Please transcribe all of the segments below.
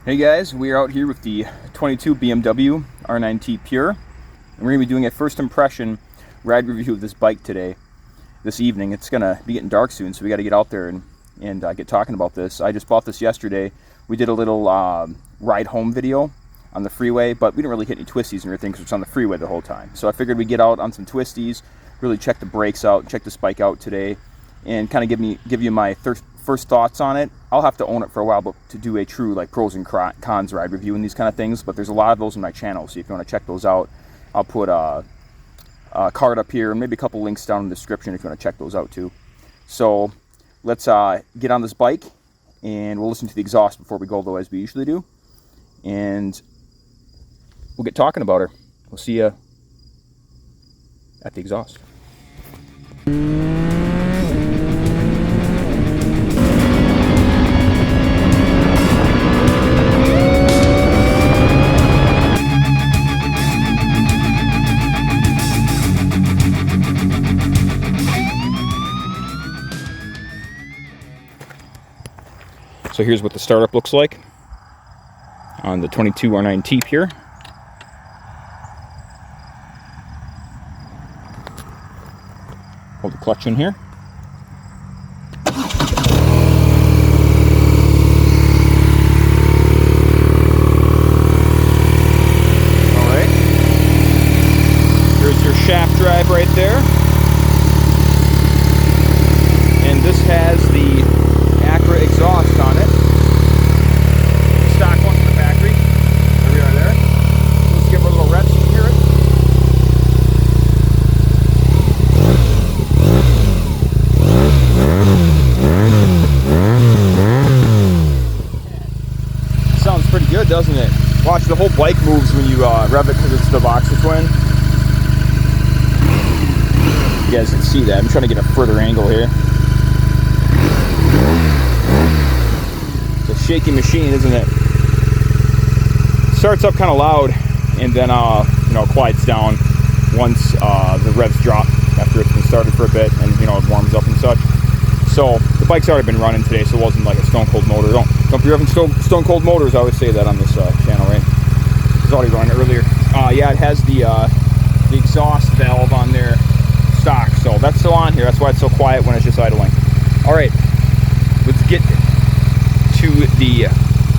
Hey guys, we are out here with the 22 BMW R NineT Pure, and we're going to be doing a first impression ride review of this bike today, this evening. It's going to be getting dark soon, so we got to get out there and get talking about this. I just bought this yesterday. We did a little ride home video on the freeway, but we didn't really hit any twisties or anything because it's on the freeway the whole time. So I figured we'd get out on some twisties, really check the brakes out, check this bike out today, and kind of give you my first thoughts on it. I'll have to own it for a while, but to do a true like pros and cons ride review and these kind of things. But there's a lot of those in my channel, so if you want to check those out, I'll put a card up here and maybe a couple links down in the description if you want to check those out too. So let's get on this bike, and we'll listen to the exhaust before we go, though, as we usually do, and we'll get talking about her. We'll see you at the exhaust. So here's what the startup looks like on the 22 R NineT Pure. Hold the clutch in here. Alright. Here's your shaft drive right there. And this has the Acra exhaust on it. Stock one from the factory. There we are there. Let's give it a little rev so you can hear it. Sounds pretty good, doesn't it? Watch, the whole bike moves when you rev it because it's the Boxer Twin. You guys can see that. I'm trying to get a further angle here. It's a shaky machine, isn't it? Starts up kind of loud, and then quiets down once the revs drop after it's been started for a bit, and it warms up and such. So the bike's already been running today, so it wasn't like a stone cold motor. Don't be revving stone cold motors. I always say that on this channel, right? It was already running earlier. Yeah, it has the exhaust valve on there stock, so that's still on here. That's why it's so quiet when it's just idling. All right, let's get to the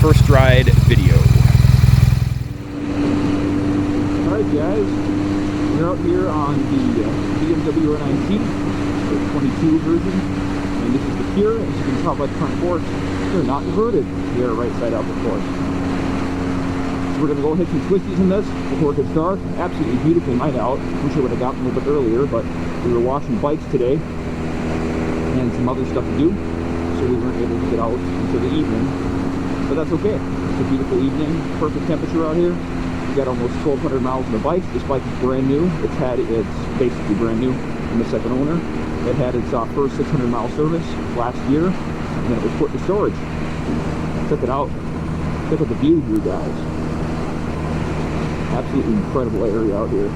first ride video. Alright guys, we're out here on the BMW R NineT, the 22 version, and this is the Pure. As you can tell by the front forks, they're not inverted. They're right side up, of course. So we're going to go hit some twisties in this before it gets dark. Absolutely beautiful night out. Wish I would have gotten a little bit earlier, but we were washing bikes today and some other stuff to do, so we weren't able to get out until the evening, but that's okay. It's a beautiful evening, perfect temperature out here. We got almost 1,200 miles on the bike. This bike is brand new. It's basically brand new. I'm the second owner. It had its first 600 mile service last year, and then it was put in storage. Check it out. Check out the view here, guys. Absolutely incredible area out here.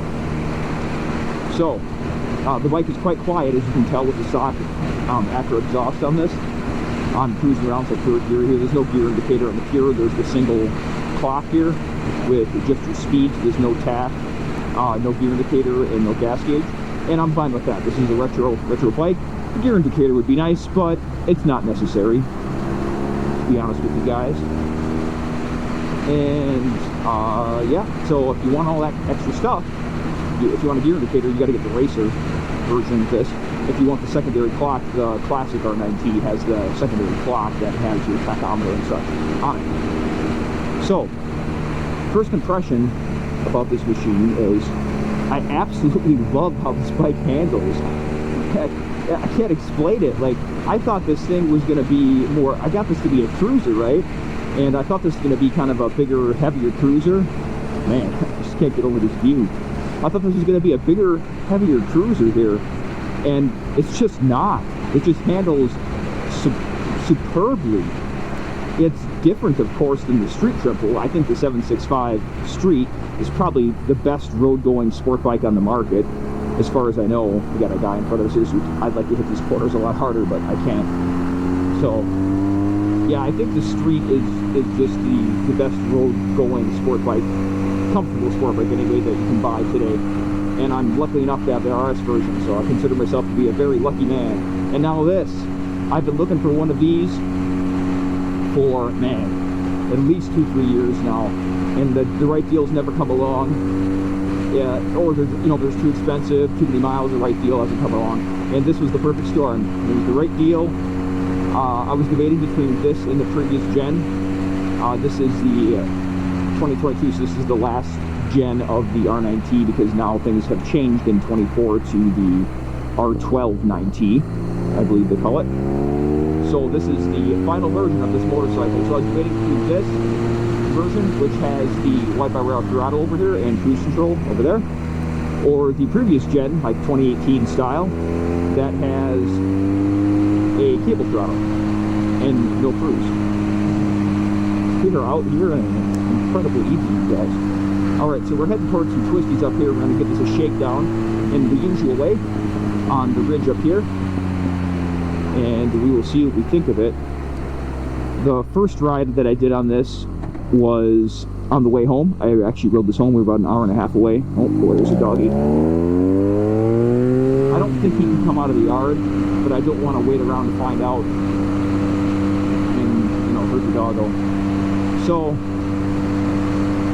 So the bike is quite quiet, as you can tell with the stock Acra exhaust on this. I'm cruising around to third gear here. There's no gear indicator on the Pure. There's the single clock here with just your speed. There's no tach, no gear indicator, and no gas gauge. And I'm fine with that. This is a retro bike. The gear indicator would be nice, but it's not necessary, to be honest with you guys. And yeah, so if you want all that extra stuff, if you want a gear indicator, you got to get the racer version of this. If you want the secondary clock, the classic R NineT has the secondary clock that has your tachometer and such on it. So, first impression about this machine is I absolutely love how this bike handles. I can't explain it. Like, I thought this thing was going to be more, I got this to be a cruiser, right? And I thought this was going to be kind of a bigger, heavier cruiser. Man, I just can't get over this view. I thought this was going to be a bigger, heavier cruiser here, and it's just not. It just handles superbly. It's different, of course, than the Street Triple. I think the 765 Street is probably the best road-going sport bike on the market, as far as I know. We got a guy in front of us here, so I'd like to hit these corners a lot harder, but I can't. So yeah, I think the street is just the best road going sport bike, comfortable sport bike anyway, that you can buy today. And I'm lucky enough to have the RS version, so I consider myself to be a very lucky man. And now this, I've been looking for one of these for, man, at least 2-3 years now, and the right deals never come along. Yeah, or there's, you know, there's too expensive, too many miles, the right deal hasn't come along. And this was the perfect storm. It was the right deal. I was debating between this and the previous gen. This is the 2022, so this is the last gen of the R9T, because now things have changed in 24 to the R1150R, I believe they call it. So this is the final version of this motorcycle. So I was debating between this version, which has the Wi-Fi throttle over here and cruise control over there, or the previous gen, like 2018 style, that has a cable throttle and no cruise. We are out here and incredibly easy, you guys. Alright, so we're heading towards some twisties up here. We're going to give this a shakedown in the usual way on the ridge up here, and we will see what we think of it. The first ride that I did on this was on the way home. I actually rode this home. We were about an hour and a half away. Oh boy, there's a doggy. I don't think he can come out of the yard, but I don't want to wait around to find out and, you know, hurt the doggo. So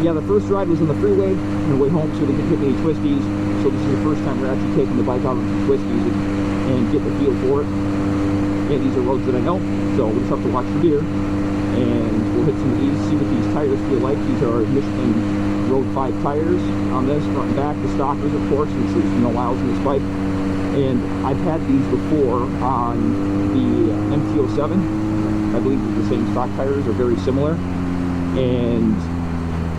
yeah, the first ride was on the freeway on the way home, so they didn't hit any twisties. So this is the first time we're actually taking the bike out on some twisties and getting a feel for it. And these are roads that I know, so we'll just have to watch for deer. And we'll hit some of these, see what these tires feel like. These are Michelin Road 5 tires on this, front and back. The stockers, of course, since there's no miles in this bike. And I've had these before on the MT-07. I believe they're the same stock tires, are very similar. And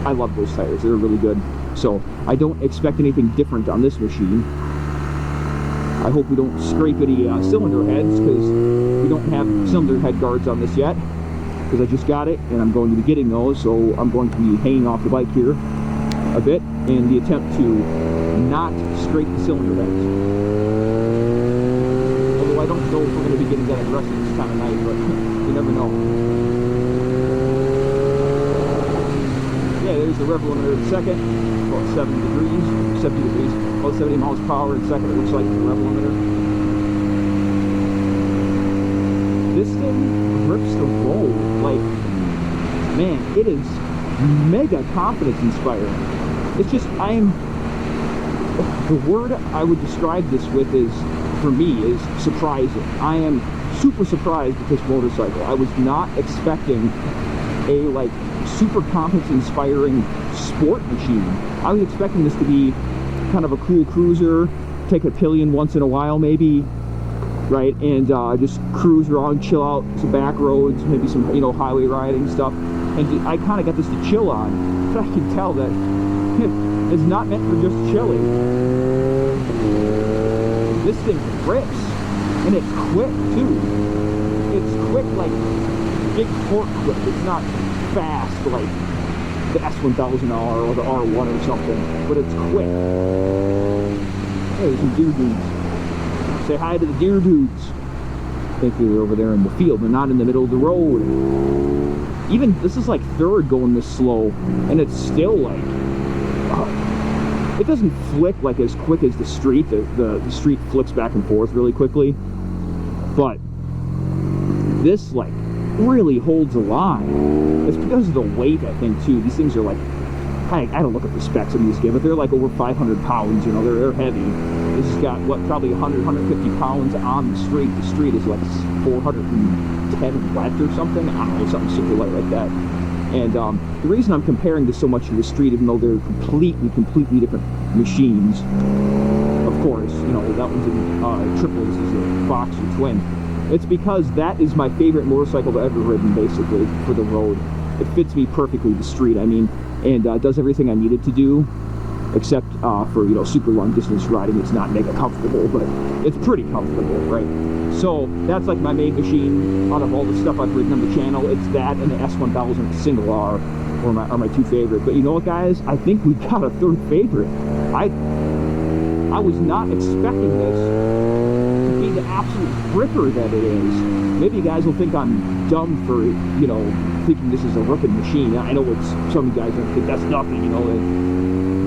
I love those tires, they're really good. So I don't expect anything different on this machine. I hope we don't scrape any cylinder heads, because we don't have cylinder head guards on this yet, because I just got it and I'm going to be getting those. So I'm going to be hanging off the bike here a bit in the attempt to not scrape the cylinder heads. Although I don't know if we're going to be getting that aggressive this time of night, but you never know. Yeah, there's the rev limiter in second, about 70 degrees, about 70 miles per hour in second, it looks like the rev limiter. This thing grips the road, like, man, it is mega confidence inspiring. It's just, the word I would describe this with is, for me, is surprising. I am super surprised with this motorcycle. I was not expecting a, like, super confidence inspiring sport machine. I was expecting this to be kind of a cool cruiser, take a pillion once in a while maybe, right, and just cruise around, chill out some back roads, maybe some, you know, highway riding stuff. And I kind of got this to chill on, but I can tell that it's not meant for just chilling. This thing rips, and it's quick too. It's quick, like big torque quick. It's not fast like the S1000R or the R1 or something, but it's quick. Hey, there's some deer dudes. Say hi to the deer dudes. I think they're over there in the field. They're not in the middle of the road. Even this is like third going this slow, and it's still like it doesn't flick like as quick as the street. The street flicks back and forth really quickly, but this like really holds a line. It's because of the weight, I think, too. These things are like, I don't look at the specs in these games, but they're like over 500 pounds, you know, they're heavy. This has got, what, probably 100, 150 pounds on the street. The street is like 410 wet or something. I don't know, something super light like that. And the reason I'm comparing this so much to the street, even though they're completely different machines, of course, you know, that one's in triples, is a Boxer twin. It's because that is my favorite motorcycle I've ever ridden, basically, for the road. It fits me perfectly, the street, I mean, and does everything I need it to do, except for, you know, super long distance riding. It's not mega comfortable, but it's pretty comfortable, right? So that's like my main machine out of all the stuff I've ridden on the channel. It's that and the S1000 single R are my two favorite. But you know what, guys? I think we got a third favorite. I was not expecting this to be the absolute ripper that it is. Maybe you guys will think I'm dumb for, you know, thinking this is a ripping machine. I know it's, some of you guys are think that's nothing, you know,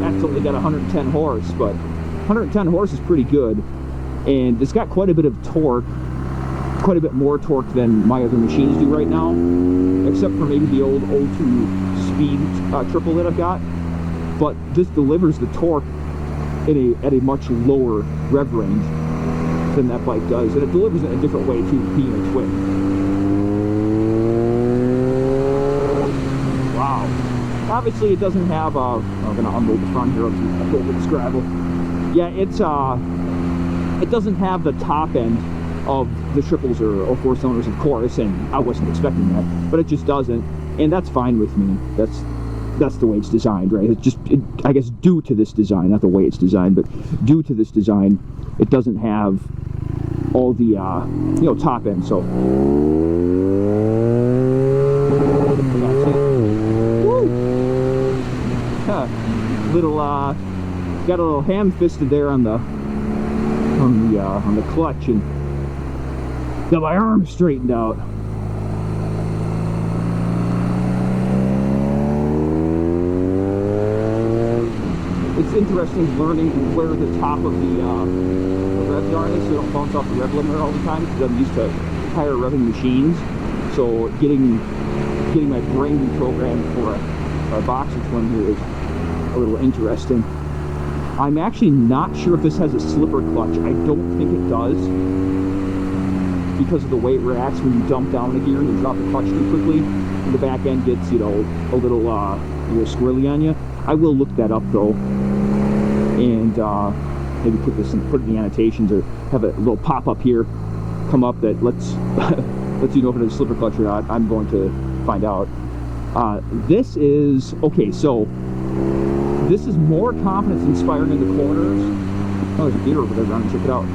that's only got 110 horse, but 110 horse is pretty good. And it's got quite a bit of torque, quite a bit more torque than my other machines do right now, except for maybe the old 02 speed triple that I've got. But this delivers the torque at a much lower rev range than that bike does, and it delivers it in a different way too, being a twin. Wow. Obviously it doesn't have I'm gonna unload the front here over this gravel. Yeah, it doesn't have the top end of the triples or four cylinders, of course, and I wasn't expecting that, but it just doesn't, and that's fine with me. That's the way it's designed, right? It's just, I guess, due to this design, not the way it's designed, but due to this design, it doesn't have all the, you know, top end, so. Little, got a little ham-fisted there on the clutch, and got my arm straightened out. It's interesting learning where the top of the revs are, so you don't bounce off the rev limiter all the time, because I'm used to higher revving machines. So getting my brain reprogrammed for a boxer twin here is a little interesting. I'm actually not sure if this has a slipper clutch. I don't think it does, because of the way it reacts when you dump down a gear and you drop the clutch too quickly, and the back end gets, you know, a little squirrely on you. I will look that up though, and maybe put it in the annotations, or have a little pop-up here come up that lets you know if it has a slipper clutch or not. I'm going to find out. This is okay, so this is more confidence inspiring in the corners. Oh, there's a deer over there. Run and check it out.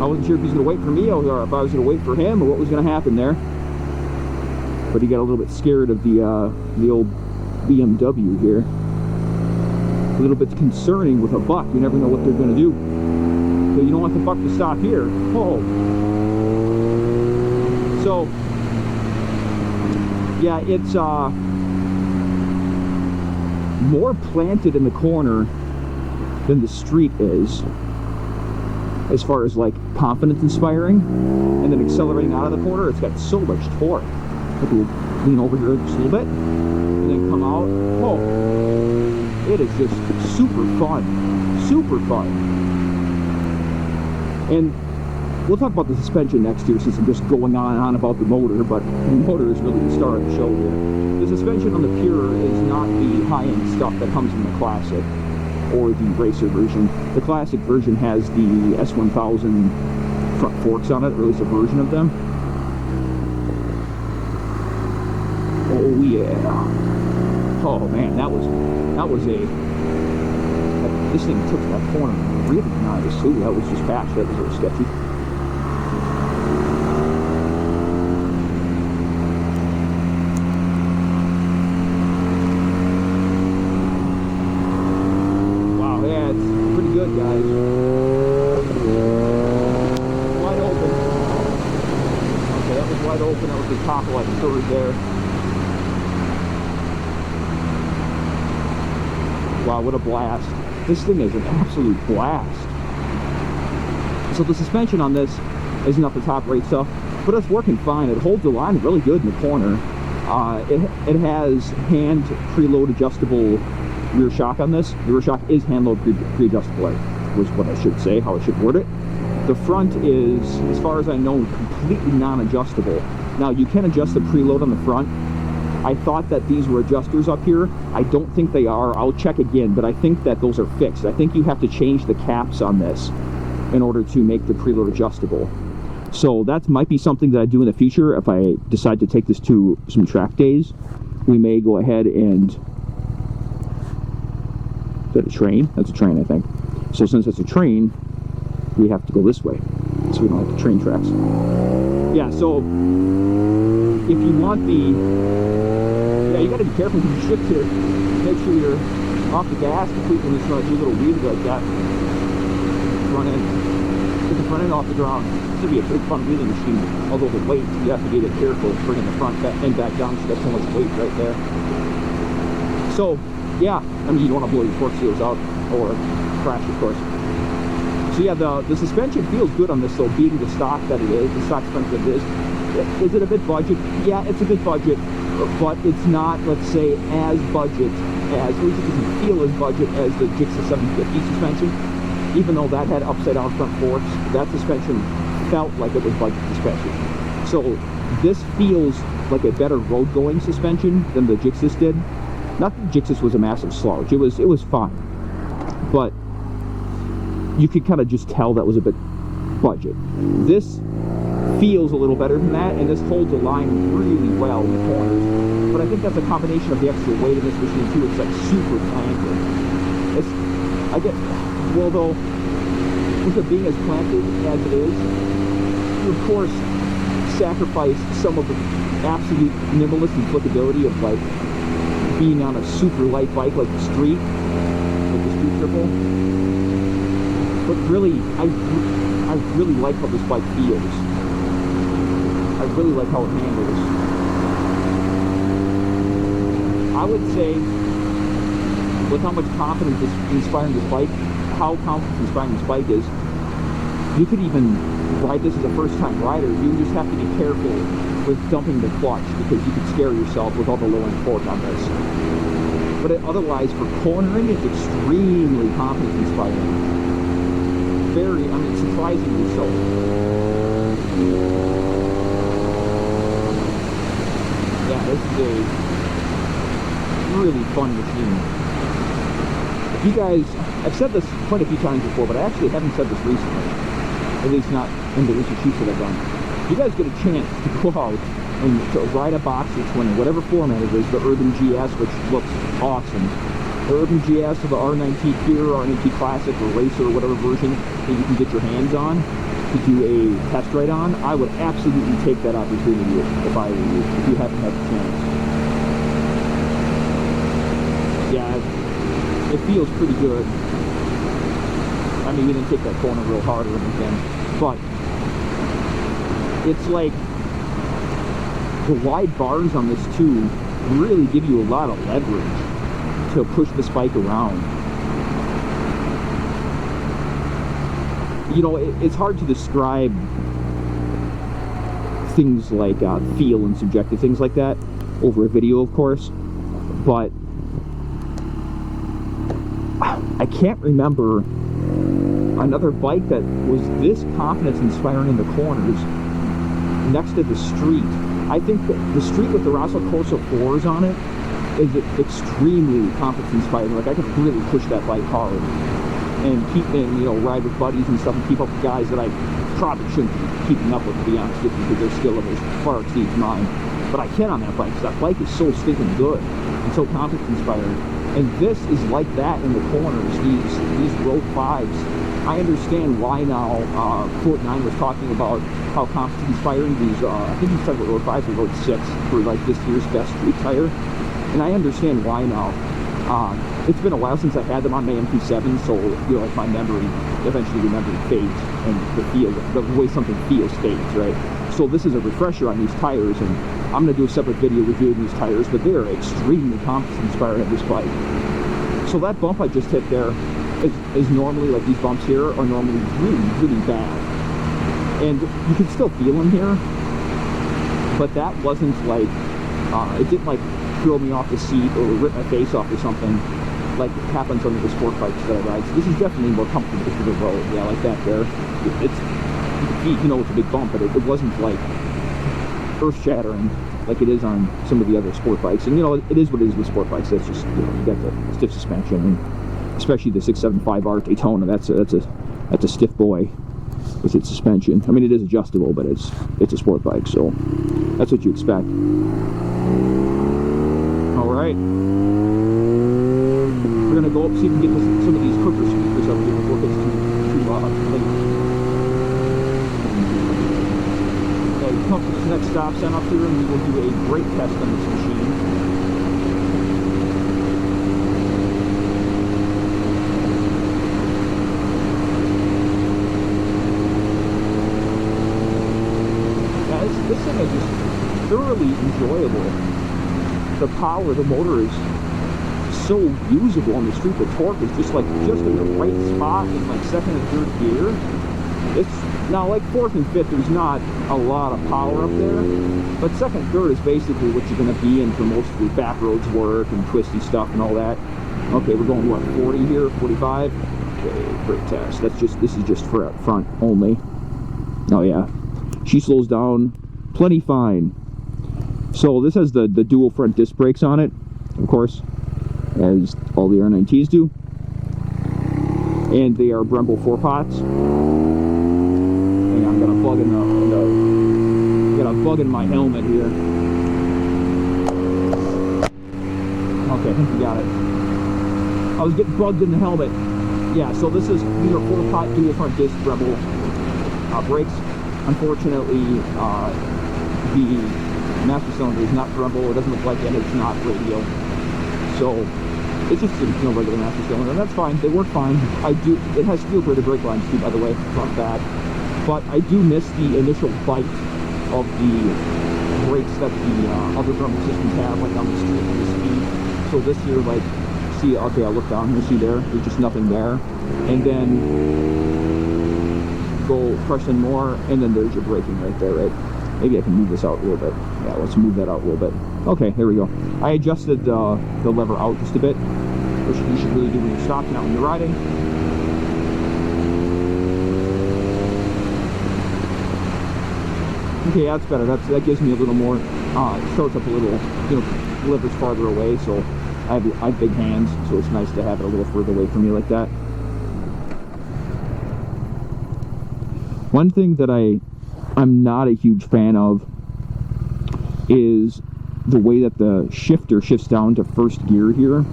I wasn't sure if he was going to wait for me, or if I was going to wait for him, or what was going to happen there. But he got a little bit scared of the old BMW here. A little bit concerning with a buck. You never know what they're going to do. So you don't want the buck to stop here. Oh. So, yeah, it's more planted in the corner than the street is, as far as like confidence inspiring, and then accelerating out of the corner. It's got so much torque. We'll lean over here just a little bit, and then come out. Oh, it is just super fun, super fun. And we'll talk about the suspension next year, since I'm just going on and on about the motor, but the motor is really the star of the show here. The suspension on the Pure is not the high-end stuff that comes in the Classic or the Racer version. The Classic version has the S1000 front forks on it, or at least a version of them. Oh yeah. Oh man, that was this thing took that corner really nice too. That was just fast. That was a little sketchy. Wow, yeah, it's pretty good, guys. Wide open. Okay, that was wide open. That was the top of like third there. Wow, what a blast. This thing is an absolute blast. So the suspension on this isn't up the top rate stuff, but it's working fine. It holds the line really good in the corner. It has hand preload adjustable rear shock on this. The rear shock is hand load pre-adjustable, was what I should say, how I should word it. The front is, as far as I know, completely non-adjustable. Now you can adjust the preload on the front. I thought that these were adjusters up here. I don't think they are. I'll check again, but I think that those are fixed. I think you have to change the caps on this in order to make the preload adjustable. So that might be something that I do in the future. If I decide to take this to some track days, we may go ahead and... Is that a train? That's a train, I think. So since it's a train, we have to go this way, so we don't have the train tracks. Yeah, so if you want the... Yeah, you got to be careful when you shift here. Make sure off the gas completely, and just do a little weave like that. Front end, get the front end off the ground. This would be a big fun wheeling machine. Although the weight, you have to be a bit careful bringing the front end back down, so you got so much weight right there. So yeah, I mean, you don't want to blow your fork seals out or crash, of course. So yeah, the suspension feels good on this, though, being the stock that it is, the stock suspension that it is. Is it a bit budget? Yeah, it's a bit budget, but it's not, let's say, as budget as, at least it doesn't feel as budget as the Gixxer 750 suspension. Even though that had upside down front forks, that suspension felt like it was budget suspension. So this feels like a better road going suspension than the Gixxer did. Not that the Gixxer was a massive slouch, it was fine, but you could kind of just tell that was a bit budget. This feels a little better than that, and this holds a line really well in the corners. But I think that's a combination of the extra weight in this machine too. It's like super planted. I get, well though, with it being as planted as it is, you of course sacrifice some of the absolute nimbleness and flickability of like being on a super light bike like the Street Triple. But really, I really like how this bike feels. I really like how it handles. I would say, with how much confidence is inspiring this bike, how confidence inspiring this bike is, you could even ride this as a first-time rider. You just have to be careful with dumping the clutch, because you could scare yourself with all the low-end torque on this. But otherwise, for cornering, it's extremely confidence inspiring. Very, I mean, surprisingly so. Yeah, this is a really fun machine. If you guys, I've said this quite a few times before, but I actually haven't said this recently. At least not in the recent shoots that I've done. If you guys get a chance to go out and to ride a Boxer Twin in whatever format it is, the Urban GS, which looks awesome. The Urban GS or the R NineT Pure, R NineT Classic, or Racer, or whatever version that you can get your hands on to do a test ride on, I would absolutely take that opportunity if I were you, if you haven't had the chance. Yeah, it feels pretty good. I mean, we didn't take that corner real hard or anything, but it's like the wide bars on this too really give you a lot of leverage to push this bike around. You know, it's hard to describe things like feel and subjective things like that over a video, of course, but I can't remember another bike that was this confidence inspiring in the corners next to the Street. I think that the Street with the Rosso Corsa 4s on it is extremely confidence inspiring. Like, I could really push that bike hard and ride with buddies and stuff and keep up with guys that I probably shouldn't be keeping up with, to be honest with you, because their skill level far exceeds mine. But I can on that bike, because that bike is so stinking good and so confidence inspiring. And this is like that in the corners, these Road 5s. I understand why now Fort 9 was talking about how confidence inspiring these, I think he's talking about Road 5s or Road 6 for like this year's best street tire. And I understand why now. It's been a while since I had them on my M27, so like my memory, eventually the memory fades, and the feel, the way something feels fades, right? So this is a refresher on these tires, and I'm going to do a separate video reviewing these tires, but they are extremely confidence inspiring at this bike. So that bump I just hit there is normally, like these bumps here are normally really, really bad. And you can still feel them here, but that wasn't like, it didn't like throw me off the seat or rip my face off or something like it happens on the sport bikes that I ride. So this is definitely more comfortable for the road. Yeah, like that there. It's, you know, it's a big bump, but it wasn't like earth-shattering like it is on some of the other sport bikes. And you know, it is what it is with sport bikes. That's just, you know, you got the stiff suspension, and especially the 675R Daytona. That's a stiff boy with its suspension. I mean, it is adjustable, but it's a sport bike, so that's what you expect. All right, we're gonna go up see if we can get some of these cooker speakers over here before it gets too late. Okay, we come to this next stop sign up here, and we will do a brake test on this machine. this thing is just thoroughly enjoyable. The power, the motor is so usable on the street. The torque is just in the right spot in like second and third gear. It's now like fourth and fifth, there's not a lot of power up there, but second and third is basically what you're going to be in for most of your back roads work and twisty stuff and all that. Okay, we're going what, 40 here, 45. Okay, brake test. This is just for up front only. Oh yeah, she slows down plenty fine. So this has the dual front disc brakes on it, of course, as all the R9Ts do, and they are Brembo 4-pots. And I'm gonna plug in my helmet here. Okay, I think we got it. I was getting plugged in the helmet. Yeah, so these are 4-pot dual front disc Brembo brakes. Unfortunately, the master cylinder is not Brembo. It doesn't look like it. It's not radio. So it's just a regular master cylinder, and that's fine. They work fine. It has steel braided brake lines too, by the way, front back. But I do miss the initial bite of the brakes that the other Brembo systems have, like on the street and the speed. So this here, like, see, okay, I look down here, see there's just nothing there. And then go press in more, and then there's your braking right there, right? Maybe I can move this out a little bit. Yeah, let's move that out a little bit. Okay, there we go. I adjusted the lever out just a bit, which you should really do when you're stopped, not when you're riding. Okay, that's better. That gives me a little more. It starts up a little, lever's farther away, so I have big hands, so it's nice to have it a little further away from me like that. One thing that I'm not a huge fan of is the way that the shifter shifts down to first gear here.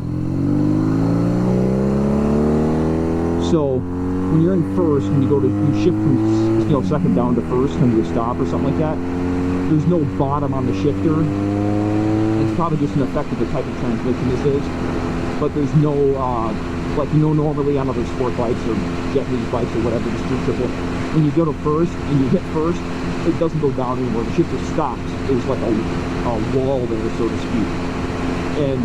So when you're in first, when you shift from second down to first, come to a stop or something like that, there's no bottom on the shifter. It's probably just an effect of the type of transmission this is, but there's no like normally on other sport bikes or jet league bikes or whatever, the street triple, when you go to first and you hit first, it doesn't go down anymore. The shifter stops. There's like a wall there, so to speak, and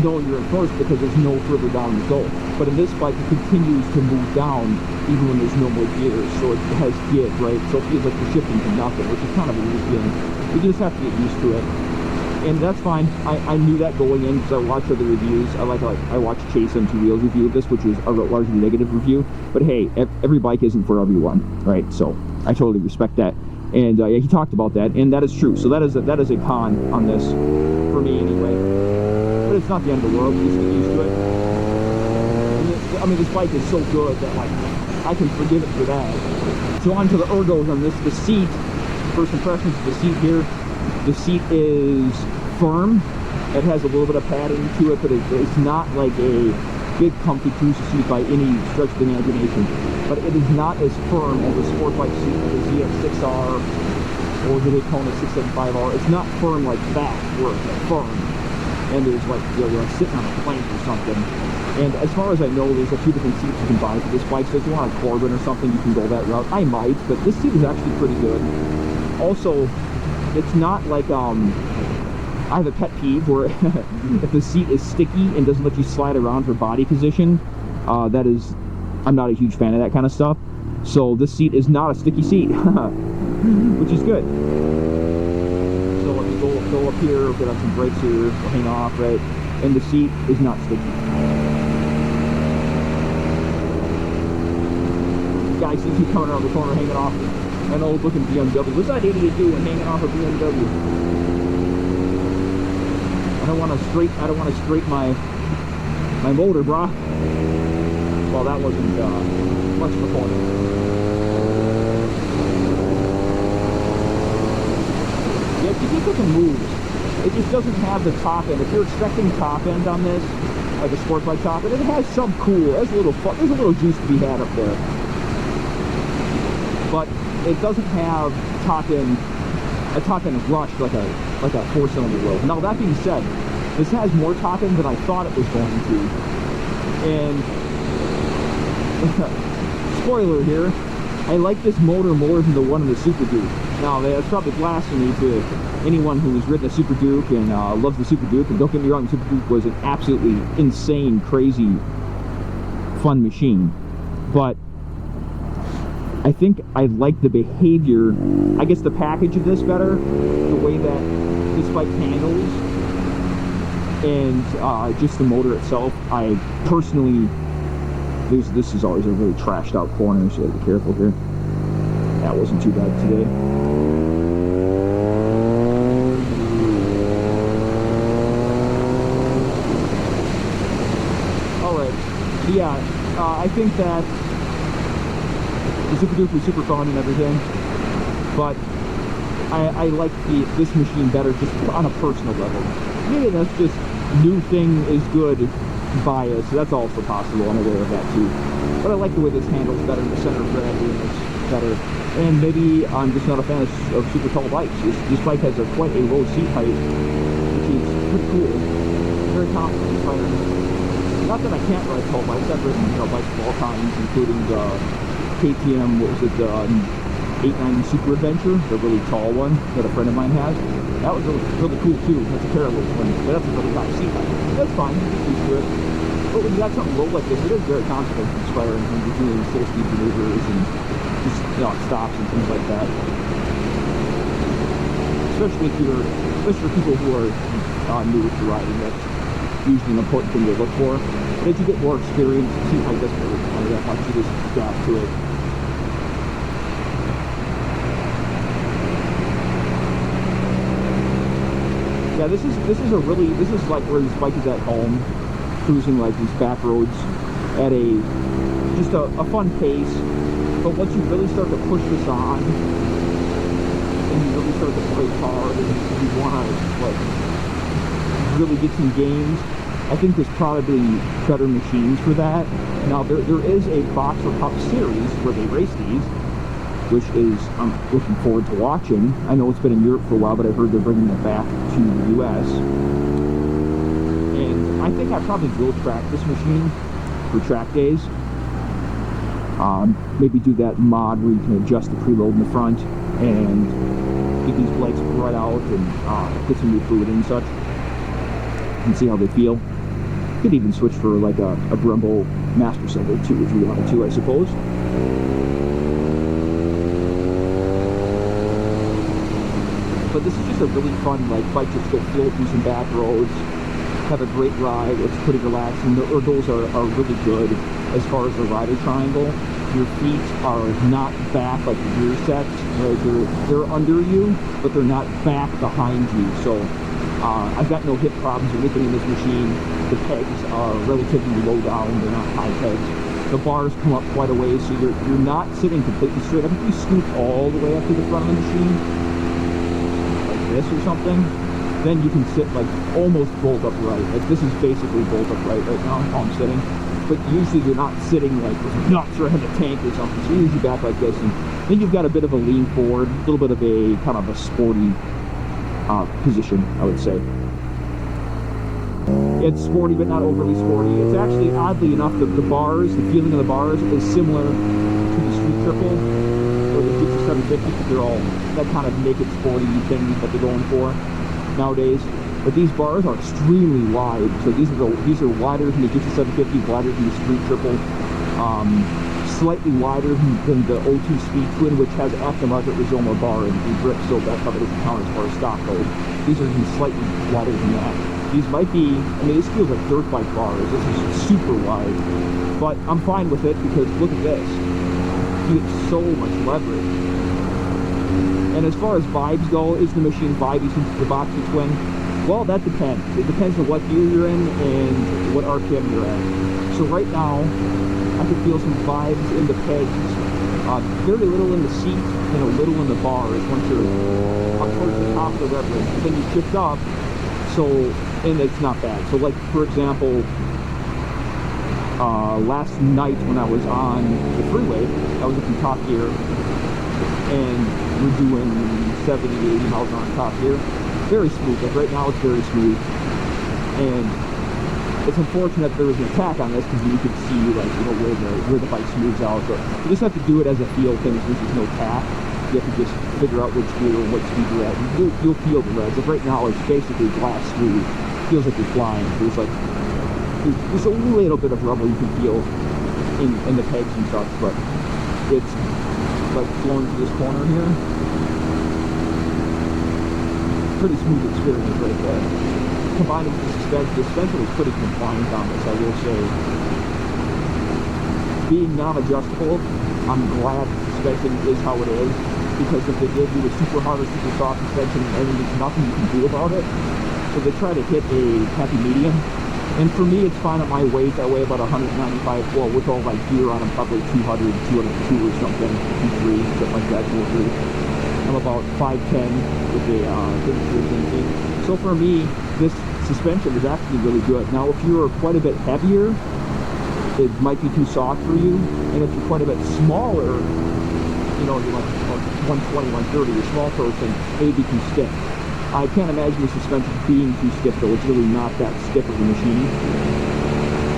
you're in first because there's no further down to go. But in this bike, it continues to move down even when there's no more gears, so it has give, right? So it feels like you're shifting to nothing, which is kind of a weird feeling. You just have to get used to it, and that's fine. I knew that going in because I watched other reviews. I watched Chase on Two Wheels review of this, which was a largely negative review. But hey, every bike isn't for everyone, right? So I totally respect that. And yeah, he talked about that, and that is true. So that is a con on this for me anyway. But it's not the end of the world. You just get used to it. I mean, this bike is so good that like I can forgive it for that. So on to the ergos on this. The seat. First impressions of the seat here. The seat is firm. It has a little bit of padding to it, but it's not like a big comfy cruiser seat by any stretch of the imagination. But it is not as firm as a sport bike seat like the ZX6R or the Daytona 675R. It's not firm like that, where it's firm. And there's like, you're sitting on a plank or something. And as far as I know, there's a few different seats you can buy for this bike. So if you want a Corbin or something, you can go that route. I might, but this seat is actually pretty good. Also, it's not like, I have a pet peeve where if the seat is sticky and doesn't let you slide around for body position, I'm not a huge fan of that kind of stuff. So this seat is not a sticky seat, which is good. So let me go up here, get on some brakes here, we'll hang off, right? And the seat is not sticky. Guy sees me coming around the corner hanging off an old looking BMW. What's that idiot doing hanging off a BMW? I don't want to straight my motor, brah. Well, that wasn't much of a corner. Yeah, it doesn't move. It just doesn't have the top end. If you're expecting top end on this, like a sport bike top end, it has some cool. There's a little fun. There's a little juice to be had up there. But it doesn't have a top end rush like a 4-cylinder will. Now that being said, this has more top end than I thought it was going to. And spoiler here, I like this motor more than the one in the Super Duke. Now, that's probably blasphemy to anyone who's ridden a Super Duke and loves the Super Duke. And don't get me wrong, the Super Duke was an absolutely insane, crazy, fun machine. But I think I like the behavior, I guess the package of this better, the way that this bike handles, and just the motor itself. I personally, this is always a really trashed out corner, so you gotta be careful here. That wasn't too bad today. Alright, yeah, I think that the Super Duke was super fun and everything, but I like this machine better just on a personal level. Maybe that's just new thing is good bias, so that's also possible. I'm aware of that too. But I like the way this handles better, the center of gravity is better. And maybe I'm just not a fan of super tall bikes. This bike has quite a low seat height, which is pretty cool. Very confident inspiring. Not that I can't ride tall bikes. I've ridden bikes of all kinds, including the KTM, what was it, the 890 Super Adventure, the really tall one that a friend of mine has. That was really cool too. That's a terrible one, but that's a really high seat height. That's fine, you get used to it. But when you got something low like this, it is very confident inspiring when you're doing slow speed maneuvers and just stops and things like that. Especially for people who are newer to riding, that's usually an important thing to look for. But as you get more experience, the seat height doesn't really matter that much. You just adapt to it. Yeah, this is like where this bike is at home, cruising like these back roads at just a fun pace. But once you really start to push this on, and you really start to play hard, and you want to like really get some games, I think there's probably better machines for that. Now there is a Boxer Cup series where they race these, which is I'm looking forward to watching. I know it's been in Europe for a while, but I heard they're bringing it back to the US. And I think I probably will track this machine for track days. Maybe do that mod where you can adjust the preload in the front and get these bikes right out and put some new fluid in and such, and see how they feel. Could even switch for like a Brembo Master Cylinder too if you wanted to, I suppose. But this is just a really fun bike just to float through some back roads, have a great ride. It's pretty relaxing. The ergos are really good as far as the rider triangle. Your feet are not back like the rear sets. They're under you, but they're not back behind you. So I've got no hip problems or anything in this machine. The pegs are relatively low down. They're not high pegs. The bars come up quite a ways, so you're not sitting completely straight. I think you scoop all the way up to the front of the machine, this or something, then you can sit almost bolt upright. This is basically bolt upright right now how I'm sitting. But usually you're not sitting with nuts or in the tank or something. So you're usually back like this, and then you've got a bit of a lean forward, a little bit of a kind of a sporty position, I would say. It's sporty, but not overly sporty. It's actually, oddly enough, the bars, the feeling of the bars is similar to the Street Triple or the Gixxer 750, but they're all that kind of naked sporty thing that they're going for nowadays. But these bars are extremely wide, so these are wider than the Gixxer 750, wider than the Street Triple, slightly wider than the O2 Speed Twin, which has aftermarket Rizoma bar and grip, so that probably doesn't count as far as stock goes. These are even slightly wider than that. These might be, I mean, this feels like dirt bike bars. This is super wide, but I'm fine with it because look at this. You get so much leverage. And as far as vibes go, is the machine vibey since it's the Boxer Twin? Well, that depends. It depends on what gear you're in and what RPM you're at. So right now, I can feel some vibes in the pegs. Very little in the seat and a little in the bars once you're up towards the top of the rev ring. Then you shift up, and it's not bad. So for example, last night when I was on the freeway, I was looking top gear, and we're doing 70 to 80 miles an hour top gear. Very smooth. Right now it's very smooth. And It's unfortunate there was an attack on this because you could see, like, you know, where the bike smooths out. But you just have to do it as a feel thing since there's no tap. You have to just figure out which gear and what speed you're at. You'll feel the reds. Like right now, it's basically glass smooth. Feels like you're flying. There's like there's a little bit of rubble you can feel in the pegs and stuff, but it's like flowing through this corner here. Pretty smooth experience right there. Combined with the suspension was pretty compliant on this, I will say. Being non-adjustable, I'm glad the suspension is how it is, because if they did do a super hard or super soft suspension and there's nothing you can do about it, so they try to hit a happy medium. And for me, it's fine at my weight. I weigh about 195, well, with all my gear on, I'm probably 200, 202 or something, 203, something like that, 203. I'm about 5'10 with a 33. So for me, this suspension is actually really good. Now, if you're quite a bit heavier, it might be too soft for you. And if you're quite a bit smaller, you know, you're like 120, 130, you're a small person, maybe too stiff. I can't imagine the suspension being too stiff, though. It's really not that stiff of a machine.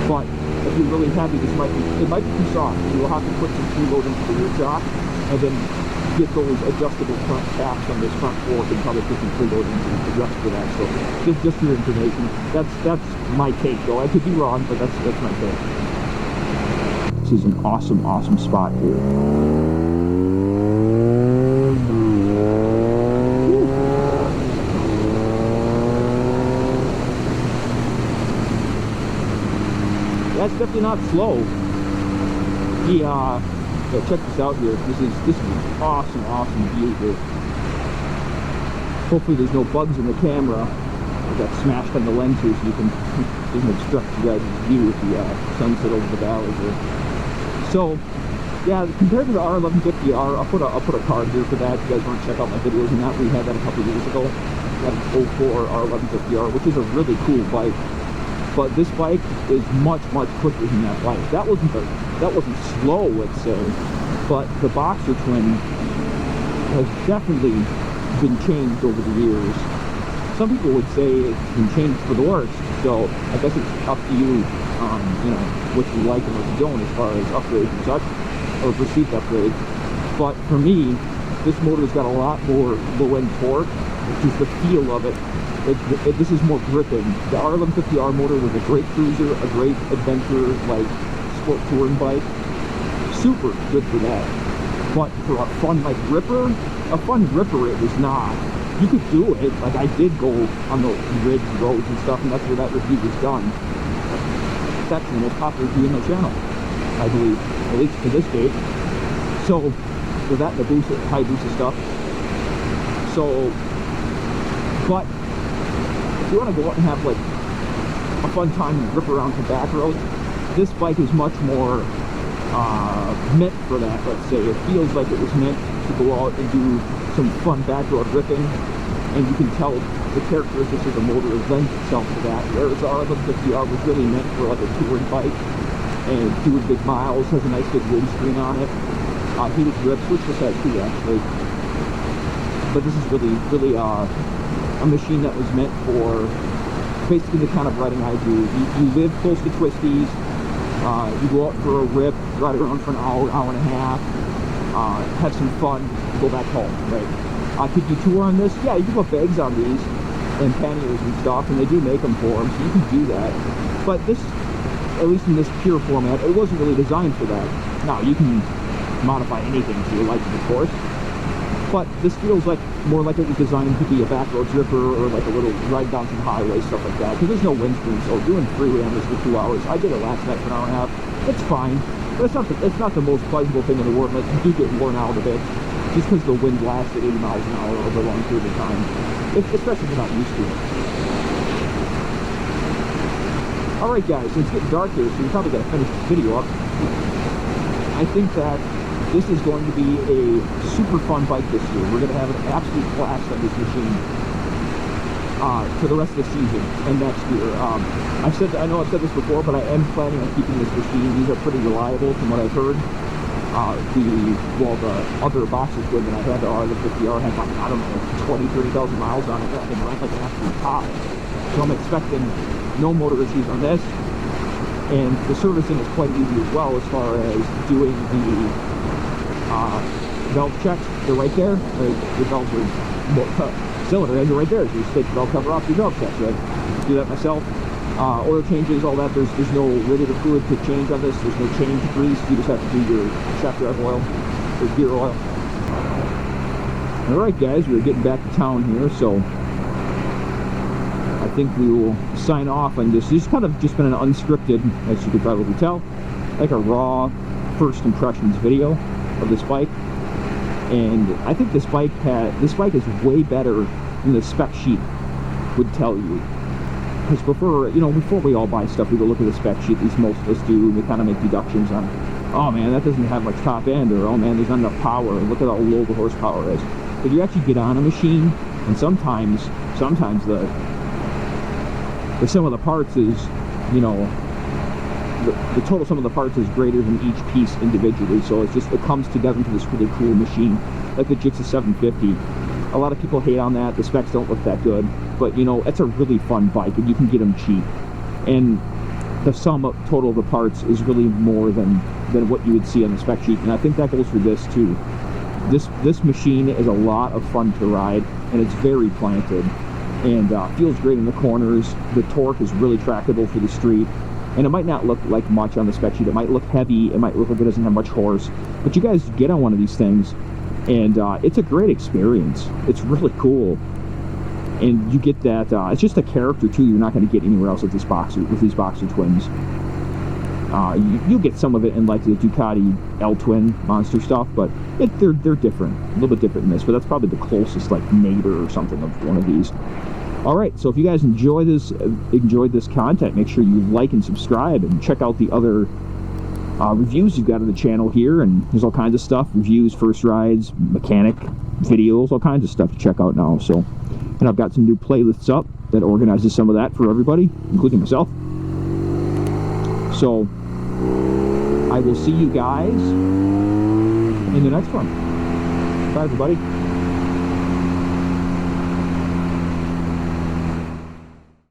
But if you're really heavy, it might be too soft. You'll have to put some preload into the rear shock, and then get those adjustable front caps on this front fork and probably put some preload into adjust for that. So just for your information, that's my take, though. I could be wrong, but that's my take. This is an awesome spot here. That's definitely not slow. Yeah, check this out here. This is awesome view here. Hopefully there's no bugs in the camera. I got smashed on the lens here, so you can doesn't obstruct you guys' view with the sunset over the valley here. So yeah, compared to the R1150R, I'll put a card here for that. If you guys want to check out my videos on that, we had that a couple years ago. That 04 R1150R, which is a really cool bike. But this bike is much quicker than that bike. That wasn't slow, let's say, but the Boxer twin has definitely been changed over the years. Some people would say it's been changed for the worse. So I guess it's up to you, you know, what you like and what you don't as far as upgrades and such, or perceived upgrades. But for me, this motor's got a lot more low-end torque, which is the feel of it. This is more gripping. The R1150R motor was a great cruiser, a great adventure, like sport touring bike. Super good for that. But for a fun ripper it was not. You could do it. Like I did go on the ridge roads and stuff, and that's where that review was done. It's actually the most popular review on the channel, I believe, at least to this date. So for that, the high boost stuff. So, but if you want to go out and have like a fun time and rip around some back roads, this bike is much more meant for that, let's say. It feels like it was meant to go out and do some fun back road ripping, and you can tell the characteristics of the motor lends itself to that, whereas the R1150R was really meant for like a touring bike and doing big miles, has a nice big windscreen on it, heated grips, which this has too actually. But this is really a machine that was meant for basically the kind of riding I do. You live close to twisties, you go out for a rip, ride around for an hour and a half, have some fun, go back home, right? Could you tour on this? Yeah, you can put bags on these and panniers and stuff, and they do make them for them, so you can do that. But this, at least in this pure format, it wasn't really designed for that. Now, you can modify anything to your liking, of course. But this feels like more like it was designed to be a backroads ripper or like a little ride down some highways, stuff like that. Because there's no windscreen, so doing freeway on this for 2 hours. I did it last night for an hour and a half. It's fine, but it's not the most pleasurable thing in the world. Like, you do get worn out a bit, just because the wind blasts at 80 miles an hour over a long period of time, especially if you're not used to it. All right, guys, it's getting dark here, so we probably got to finish this video up. I think that this is going to be a super fun bike this year. We're going to have an absolute blast on this machine for the rest of the season and next year. I know I've said this before, but I am planning on keeping this machine. These are pretty reliable from what I've heard. The other Boxer twin that I had, the R1150R, had like, I don't know, 20,000 to 30,000 miles on it. That thing ran like an absolute top. So I'm expecting no motor issues on this. And the servicing is quite easy as well, as far as doing the valve checks. They're right there. The valves are cylinder heads are right there. So you just take the valve cover off, your valve checks, right? Do that myself. Oil changes, all that. There's no radiator fluid to change on this. There's no change grease. You just have to do your shaft drive oil or gear oil. All right, guys, we're getting back to town here, so I think we will sign off on this. This has kind of just been an unscripted, as you could probably tell, like a raw first impressions video of this bike. And I think this bike is way better than the spec sheet would tell you. Because before we all buy stuff, we go look at the spec sheet, at least most of us do, and we kind of make deductions on, oh man, that doesn't have much top end, or oh man, there's not enough power, look at how low the horsepower is. But you actually get on a machine, and sometimes the sum of the parts is, you know, the total sum of the parts is greater than each piece individually, so it comes together into this really cool machine, like the Jix's 750. A lot of people hate on that. The specs don't look that good, but you know, it's a really fun bike, and you can get them cheap. And the sum of total of the parts is really more than what you would see on the spec sheet, and I think that goes for this too. This machine is a lot of fun to ride, and it's very planted, and feels great in the corners. The torque is really tractable for the street, and it might not look like much on the spec sheet. It might look heavy, it might look like it doesn't have much horse, but you guys get on one of these things, and it's a great experience. It's really cool, and you get that. It's just a character too. You're not going to get anywhere else with these Boxer twins. You get some of it in like the Ducati L Twin Monster stuff, but they're different, a little bit different than this. But that's probably the closest, like neighbor or something, of one of these. All right, so if you guys enjoyed this content, make sure you like and subscribe, and check out the other reviews you've got on the channel here. And there's all kinds of stuff: reviews, first rides, mechanic videos, all kinds of stuff to check out now. So, and I've got some new playlists up that organizes some of that for everybody, including myself. So I will see you guys in the next one. Bye, everybody.